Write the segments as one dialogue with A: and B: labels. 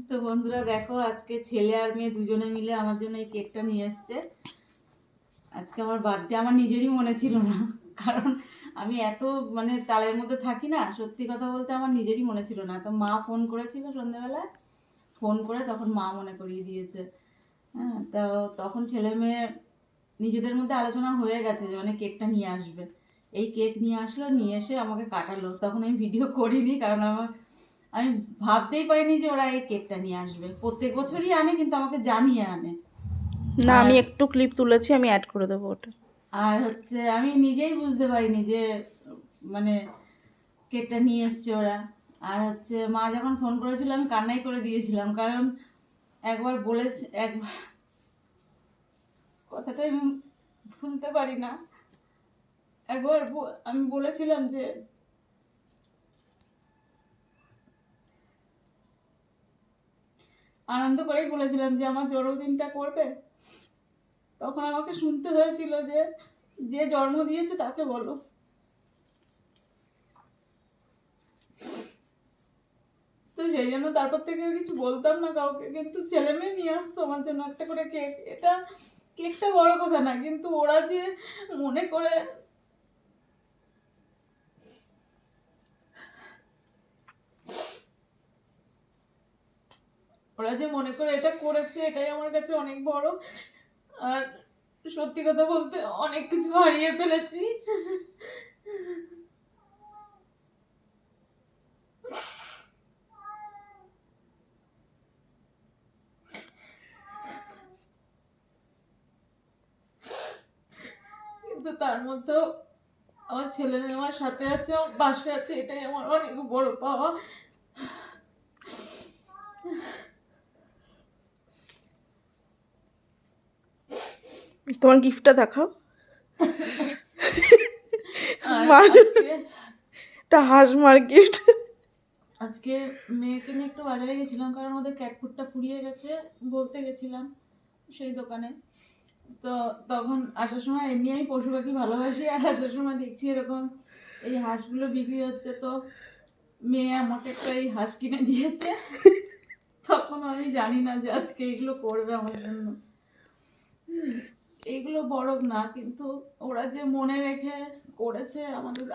A: তো বন্ধুরা দেখো, আজকে ছেলে আর মেয়ে দুজনে মিলে আমার জন্য এই কেকটা নিয়ে এসছে। আজকে আমার বার্থডে, আমার নিজেরই মনে ছিল না, কারণ আমি এত তালের মধ্যে থাকি না, সত্যি কথা বলতে আমার নিজেরই মনে ছিল না। তো মা ফোন করেছিল সন্ধ্যেবেলায়, ফোন করে তখন মা মনে করিয়ে দিয়েছে। হ্যাঁ, তো তখন ছেলে মেয়ে নিজেদের মধ্যে আলোচনা হয়ে গেছে যে কেকটা নিয়ে আসবে। এই কেক নিয়ে আসলো, নিয়ে এসে আমাকে কাটালো। তখন আমি ভিডিও করিনি, কারণ আমি ভাবতেই পারিনি যে ওরা এই কেকটা নিয়ে আসবে। প্রত্যেক বছরই আনে, কিন্তু আমাকে জানিয়ে আনে
B: না।
A: আর
B: আমি একটু ক্লিপ তুলেছি, আমি অ্যাড করে দেবো ওটা।
A: আর আমি নিজেই বুঝতে পারিনি যে মানে কেকটা নিয়ে এসছে ওরা। আর মা যখন ফোন করেছিল আমি কান্নাই করে দিয়েছিলাম, কারণ একবার কথাটাই আমি ভুলতে পারি না। একবার আমি বলেছিলাম যে আনন্দ করেই বলেছিলাম যে আমার জন্মদিনটা করবে। তখন আমাকে শুনতে হয়েছিল যে যে জন্ম দিয়েছে তাকে বলো। তো সেই জন্য তারপর থেকে আর কিছু বলতাম না কাউকে, কিন্তু ছেলে মেয়ে নিয়ে আসতো আমার জন্য একটা করে কেক। কেকটা বড় কথা না, কিন্তু ওরা যে মনে করে এটা করেছে, এটাই আমার কাছে অনেক বড়। আর সত্যি কথা বলতে অনেক কিছু হারিয়ে ফেলেছি। কিন্তু তার মধ্যেও আমার ছেলে মেয়ে আমার সাথে আছে, আমার পাশে আছে, এটাই আমার অনেক বড় পাওয়া।
B: তোমার গিফটটা দেখাও।
A: আর
B: মানে এটা হাসমার গিফট।
A: আজকে মেয়েকে নিয়ে একটু বাজারে গেছিলাম, কারণ ওদের ক্যাট ফুডটা ফুরিয়ে গেছে, বলতে গেছিলাম সেই দোকানে। তো তখন আসার সময় এমনি আমি পশু পাখি ভালোবাসি, আর আসার সময় দেখছি এরকম এই হাঁসগুলো বিক্রি হচ্ছে। তো মেয়ে আমাকে একটা এই হাঁস কিনে দিয়েছে। তখন আমি জানি না যে আজকে এগুলো করবে আমার জন্য। এইগুলো বড় না, কিন্তু ওরা যে মনে রেখে করেছে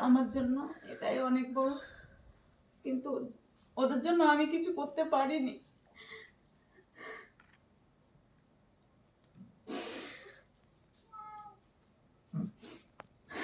A: আমার জন্য, এটাই অনেক বড়। কিন্তু ওদের জন্য আমি কিছু করতে পারিনি।